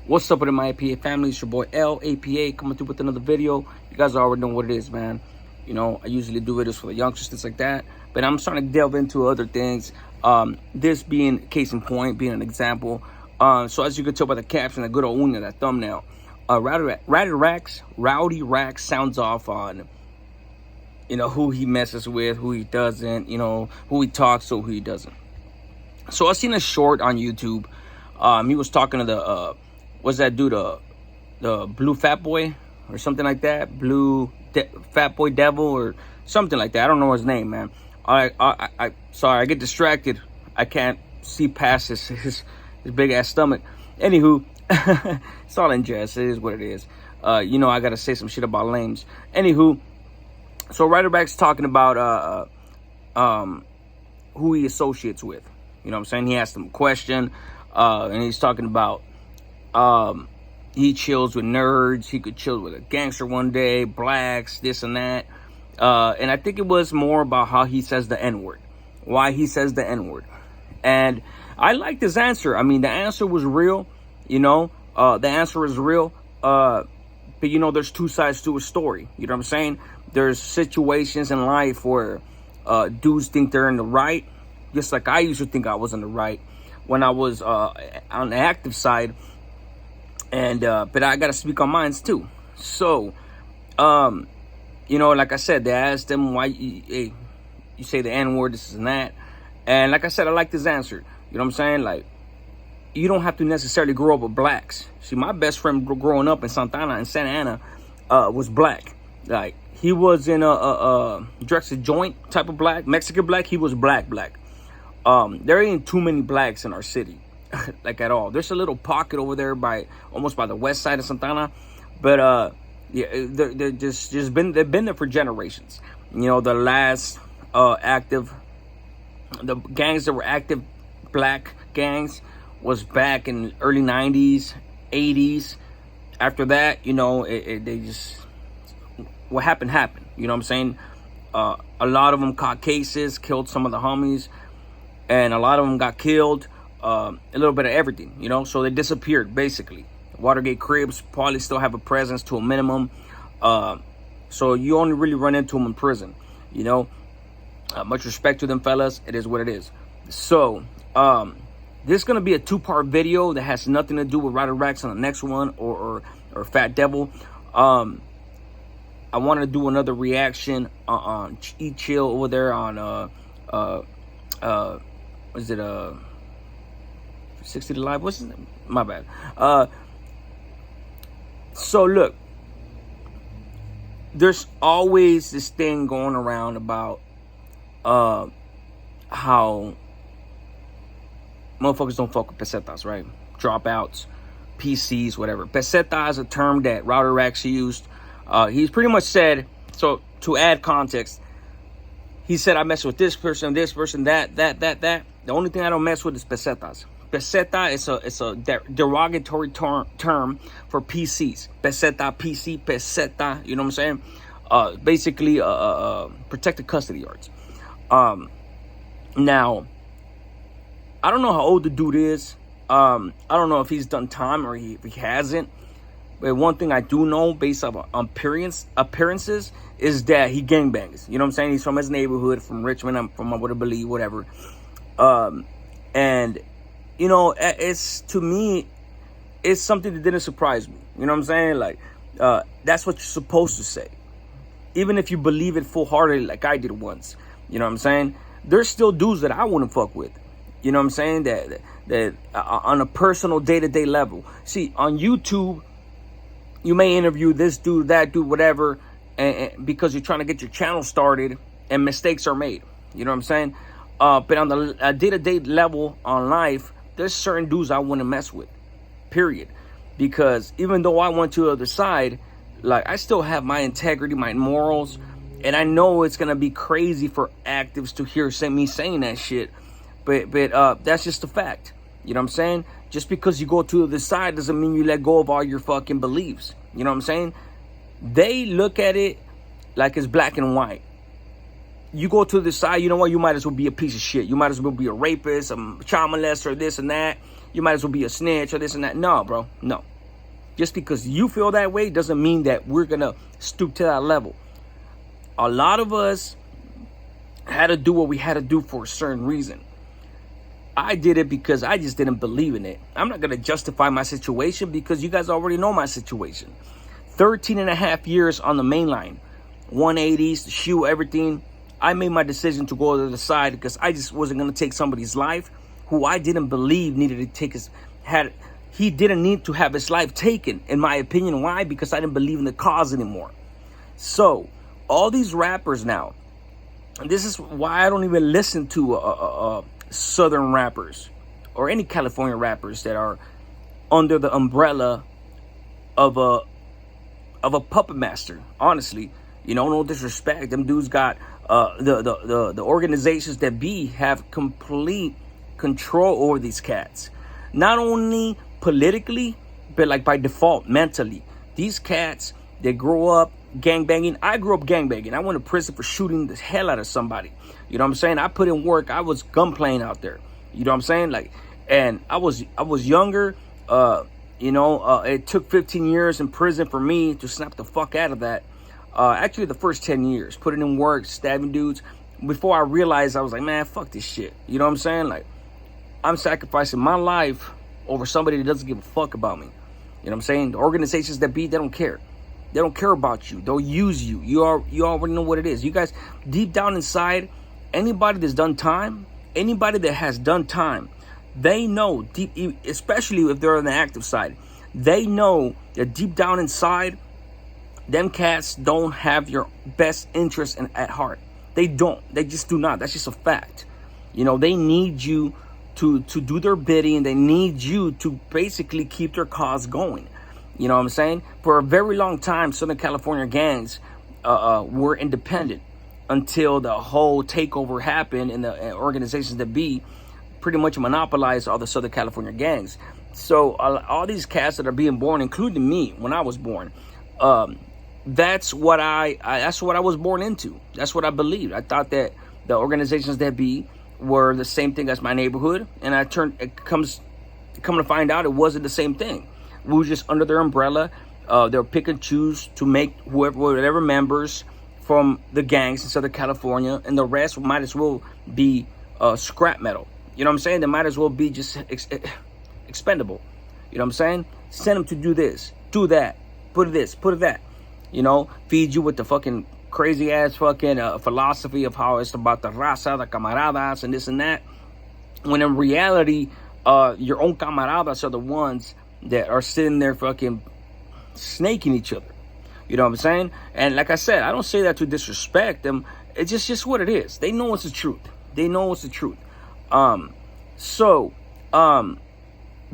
What's up with my APA family? It's your boy LAPA coming through with another video. You guys already know what it is, man. You know, I usually do videos for the youngsters, things like that. But I'm starting to delve into other things. This being case in point, being an example. So as you can tell by the caption, the good old uña, that thumbnail. Rowdy Rax sounds off on, you know, who he messes with, who he doesn't, you know, who he talks to, who he doesn't. So I seen a short on YouTube. He was talking to the what's that dude, the blue fat boy or something like that, fat boy devil or something like that. I don't know his name, man. I sorry, I get distracted. I can't see past his big ass stomach. Anywho, it's all in jest. It is what it is. You know, I gotta say some shit about lames. Anywho, so Ryderback's talking about who he associates with. You know what I'm saying? He asked him a question, and he's talking about he chills with nerds. He could chill with a gangster one day, blacks, this and that. And I think it was more about how he says the N-word, why he says the N-word. And I liked his answer. I mean, the answer was real, you know, the answer is real. But, you know, there's two sides to a story. You know what I'm saying? There's situations in life where dudes think they're in the right, just like I used to think I was in the right when I was on the active side. And but I gotta speak on mine too. So you know, like I said, they asked him why you say the N-word, this and that. And like I said, I like this answer. You know what I'm saying? Like, you don't have to necessarily grow up with blacks. See, my best friend growing up in Santa Ana was black. Like, he was in a Drexel joint type of black, Mexican black. He was black. There ain't too many blacks in our city. Like at all. There's a little pocket over there almost by the west side of Santa Ana, but yeah, they're just they've been there for generations. You know, the last the gangs that were active, black gangs, was back in early 90s, 80s. After that, you know, they just, what happened. You know what I'm saying? A lot of them caught cases, killed some of the homies, and a lot of them got killed. A little bit of everything, you know, so they disappeared basically. Watergate Cribs probably still have a presence to a minimum, so you only really run into them in prison, you know. Much respect to them fellas, it is what it is. So this is gonna be a two-part video that has nothing to do with Ryder Racks on the next one, or Fat Devil. I want to do another reaction on Eat Chill over there on was it 60 to Live? What's his name? My bad. So look, there's always this thing going around about how motherfuckers don't fuck with pesetas, right? Dropouts, PCs, whatever. Peseta is a term that Rowdy actually used. He's pretty much said, so to add context, he said, I mess with this person, that. The only thing I don't mess with is pesetas. Peseta is a derogatory term for PCs. Peseta, PC, peseta, you know what I'm saying? Basically, protected custody yards. Now, I don't know how old the dude is. I don't know if he's done time or if he hasn't. But one thing I do know, based on appearances, is that he gangbangs. You know what I'm saying? He's from his neighborhood, from Richmond, I'm from, I would believe, whatever. And you know, to me, it's something that didn't surprise me. You know what I'm saying? Like, that's what you're supposed to say. Even if you believe it full-heartedly like I did once. You know what I'm saying? There's still dudes that I wouldn't fuck with. You know what I'm saying? That on a personal day-to-day level. See, on YouTube, you may interview this dude, that dude, whatever, and because you're trying to get your channel started and mistakes are made. You know what I'm saying? But on the day-to-day level on life, there's certain dudes I wouldn't mess with, period. Because even though I went to the other side, like, I still have my integrity, my morals, and I know it's gonna be crazy for actives to hear me saying that shit, but that's just a fact. You know what I'm saying? Just because you go to the other side doesn't mean you let go of all your fucking beliefs. You know what I'm saying? They look at it like it's black and white. You go to the side, you know what? You might as well be a piece of shit. You might as well be a rapist, a child molester, this and that. You might as well be a snitch or this and that. No, bro. No. Just because you feel that way doesn't mean that we're gonna stoop to that level. A lot of us had to do what we had to do for a certain reason. I did it because I just didn't believe in it. I'm not gonna justify my situation because you guys already know my situation. 13 and a half years on the main line, 180s, the shoe, everything. I made my decision to go to the other side because I just wasn't gonna take somebody's life who I didn't believe needed to take he didn't need to have his life taken, in my opinion. Why? Because I didn't believe in the cause anymore. So all these rappers now, and this is why I don't even listen to Southern rappers or any California rappers that are under the umbrella of a puppet master. Honestly, no disrespect. Them dudes got the organizations that have complete control over these cats. Not only politically, but like by default, mentally. These cats, they grow up gangbanging. I grew up gangbanging. I went to prison for shooting the hell out of somebody. You know what I'm saying? I put in work. I was gunplaying out there. You know what I'm saying? Like, and I was younger. It took 15 years in prison for me to snap the fuck out of that. Actually, the first 10 years, putting in work, stabbing dudes. Before I realized, I was like, man, fuck this shit. You know what I'm saying? Like, I'm sacrificing my life over somebody that doesn't give a fuck about me. You know what I'm saying? The organizations that they don't care. They don't care about you. They'll use you. You already know what it is. You guys, deep down inside, anybody that's done time, anybody that has done time, they know, especially if they're on the active side, they know that deep down inside, them cats don't have your best interest at heart. They don't. They just do not. That's just a fact. They need you to do their bidding. They need you to basically keep their cause going. You know what I'm saying? For a very long time, Southern California gangs were independent until the whole takeover happened and the organizations that pretty much monopolized all the Southern California gangs. So all these cats that are being born, including me when I was born, that's what I was born into. That's what I believed. I thought that the organizations that were the same thing as my neighborhood, and come to find out it wasn't the same thing. We were just under their umbrella. They'll pick and choose to make whatever members from the gangs in Southern California, and the rest might as well be scrap metal. You know what I'm saying? They might as well be just expendable. You know what I'm saying? Send them to do this, do that, put it that. Feed you with the fucking crazy ass fucking philosophy of how it's about the raza, the camaradas, and this and that. When in reality, your own camaradas are the ones that are sitting there fucking snaking each other. You know what I'm saying? And like I said, I don't say that to disrespect them. It's just what it is. They know it's the truth.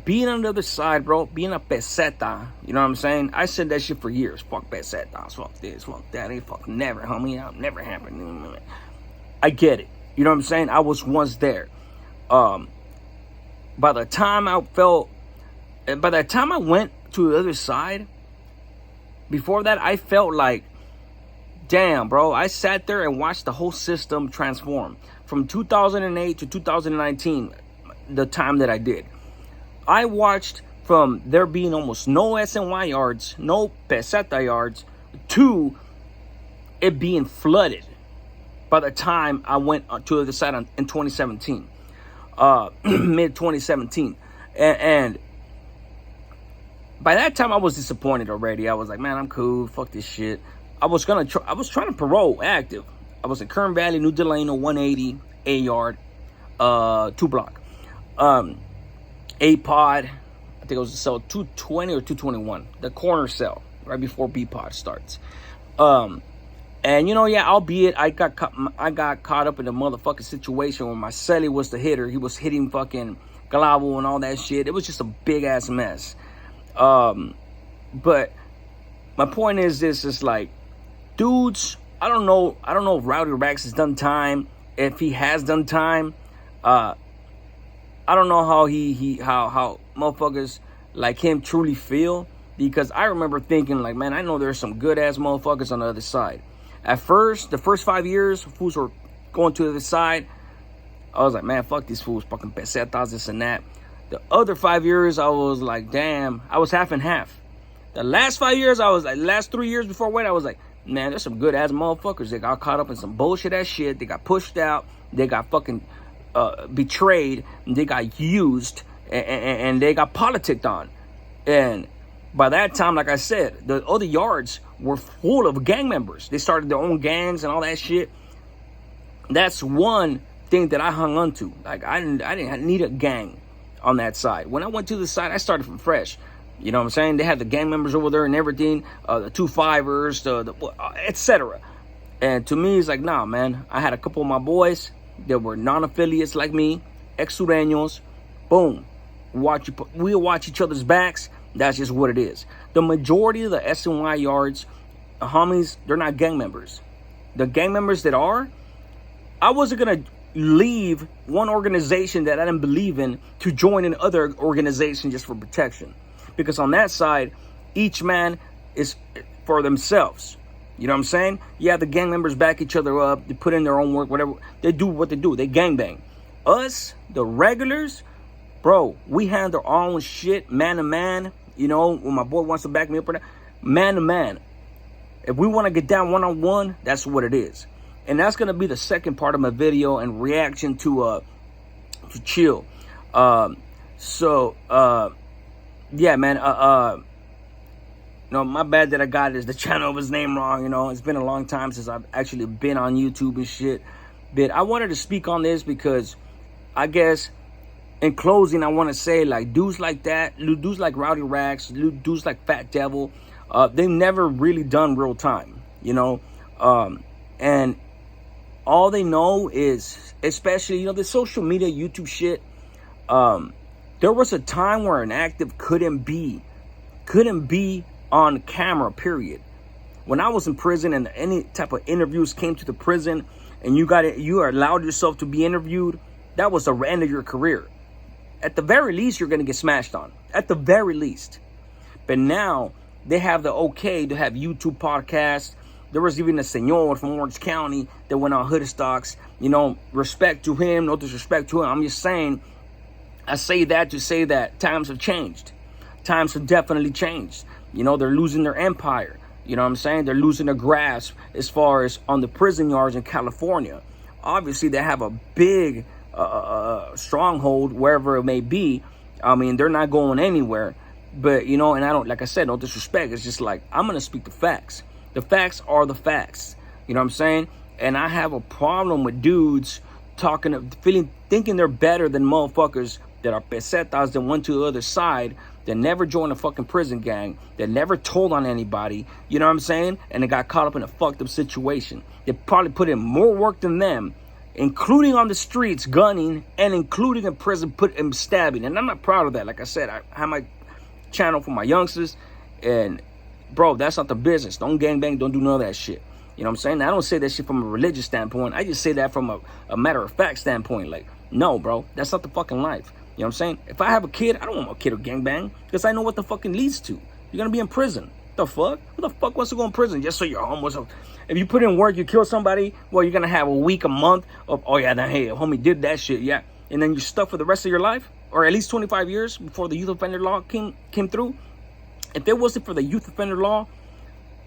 Being on the other side, bro, being a peseta, you know what I'm saying? I said that shit for years. Fuck pesetas, fuck this, fuck that. Ain't fucking never, homie. I'll never happen. I get it. You know what I'm saying? I was once there. By the time I went to the other side, before that, I felt like, damn, bro, I sat there and watched the whole system transform. From 2008 to 2019, the time that I did. I watched from there being almost no SNY yards, no peseta yards, to it being flooded by the time I went to the other side in 2017, mid 2017. And by that time, I was disappointed already. I was like, man, I'm cool. Fuck this shit. I was trying to parole active. I was in Kern Valley, New Delano, 180, A yard, 2 block. A pod, I think it was cell 220 or 221, the corner cell right before B pod starts. And albeit I got caught up in the motherfucking situation where my celly was the hitter. He was hitting fucking Galavo and all that shit. It was just a big ass mess. But my point is this: is like, dudes, I don't know if Rowdy Rax has done time. If he has done time, I don't know how how motherfuckers like him truly feel, because I remember thinking like, man, I know there's some good ass motherfuckers on the other side. At first, the first 5 years, fools were going to the other side. I was like, man, fuck these fools, fucking pesetas, this and that. The other 5 years, I was like, damn, I was half and half. The last 5 years, I was like, last 3 years before I went, I was like, man, there's some good ass motherfuckers that got caught up in some bullshit ass shit. They got pushed out. They got fucking betrayed. And they got used. And they got politicked on. And by that time, like I said, the other yards were full of gang members. They started their own gangs and all that shit. That's one thing that I hung on to. Like, I didn't need a gang on that side. When I went to the side, I started from fresh. You know what I'm saying? They had the gang members over there and everything, the 2-5ers, etc. And to me, it's like, nah, man. I had a couple of my boys that were non-affiliates like me, ex-sureños. Boom. We'll watch each other's backs. That's just what it is. The majority of the SNY yards, homies, they're not gang members. The gang members that are, I wasn't going to leave one organization that I didn't believe in to join another organization just for protection. Because on that side, each man is for themselves. You know what I'm saying? Yeah, the gang members back each other up. They put in their own work, whatever. They do what they do. They gangbang. Us, the regulars, bro, we handle our own shit, man to man. You know, when my boy wants to back me up or that, man to man. If we want to get down one-on-one, that's what it is. And that's going to be the second part of my video and reaction to Chill. Yeah, man. No, my bad that I got the channel of his name wrong. You know, it's been a long time since I've actually been on YouTube and shit. But I wanted to speak on this because I guess in closing, I want to say, like, dudes like that, dudes like Rowdy Rax, dudes like Fat Devil, they've never really done real time, you know? And all they know is, especially, you know, the social media, YouTube shit, there was a time where an active couldn't be on camera, period. When I was in prison and any type of interviews came to the prison and you allowed yourself to be interviewed, that was the end of your career. At the very least, you're going to get smashed on. At the very least. But now, they have the okay to have YouTube podcasts. There was even a senor from Orange County that went on Hood Stocks. You know, respect to him, no disrespect to him. I'm just saying, I say that to say that times have changed. Times have definitely changed. You know, they're losing their empire. You know what I'm saying? They're losing their grasp as far as on the prison yards in California. Obviously, they have a big stronghold wherever it may be. I mean, they're not going anywhere. But, you know, and I don't, like I said, no disrespect. It's just like, I'm going to speak the facts. The facts are the facts. You know what I'm saying? And I have a problem with dudes thinking they're better than motherfuckers that are pesetas that went to the other side, that never joined a fucking prison gang, that never told on anybody, you know what I'm saying? And they got caught up in a fucked up situation. They probably put in more work than them, including on the streets, gunning, and including in prison, stabbing. And I'm not proud of that. Like I said, I have my channel for my youngsters, and bro, that's not the business. Don't gangbang, don't do none of that shit. You know what I'm saying? I don't say that shit from a religious standpoint. I just say that from a matter-of-fact standpoint. Like, no, bro, that's not the fucking life. You know what I'm saying? If I have a kid, I don't want my kid to gangbang because I know what the fucking leads to. You're going to be in prison. The fuck? Who the fuck wants to go in prison just so you're homeless? If you put in work, you kill somebody, well, you're going to have a week, a month of, oh, yeah, then, hey, homie did that shit, yeah. And then you're stuck for the rest of your life, or at least 25 years before the youth offender law came through. If it wasn't for the youth offender law,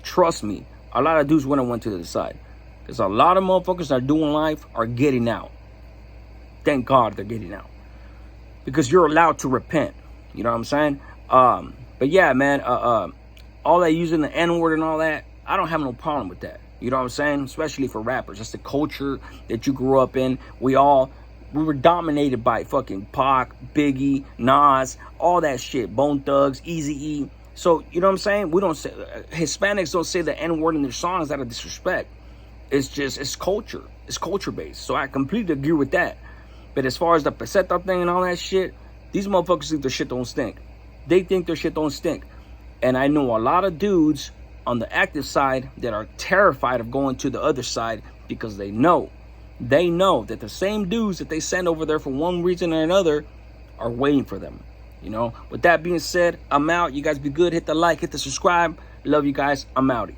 trust me, a lot of dudes wouldn't have went to the side. Because a lot of motherfuckers that are doing life are getting out. Thank God they're getting out. Because you're allowed to repent. You know what I'm saying? But yeah, man, all that using the N-word and all that, I don't have no problem with that. You know what I'm saying? Especially for rappers. That's the culture that you grew up in. We were dominated by fucking Pac, Biggie, Nas, all that shit. Bone Thugs, Eazy-E. So, you know what I'm saying? We don't say, Hispanics don't say the N-word in their songs out of disrespect. It's just, it's culture. It's culture-based. So I completely agree with that. But as far as the peseta thing and all that shit, these motherfuckers think their shit don't stink. They think their shit don't stink. And I know a lot of dudes on the active side that are terrified of going to the other side because they know that the same dudes that they send over there for one reason or another are waiting for them. You know, with that being said, I'm out. You guys be good. Hit the like, hit the subscribe. Love you guys. I'm outie.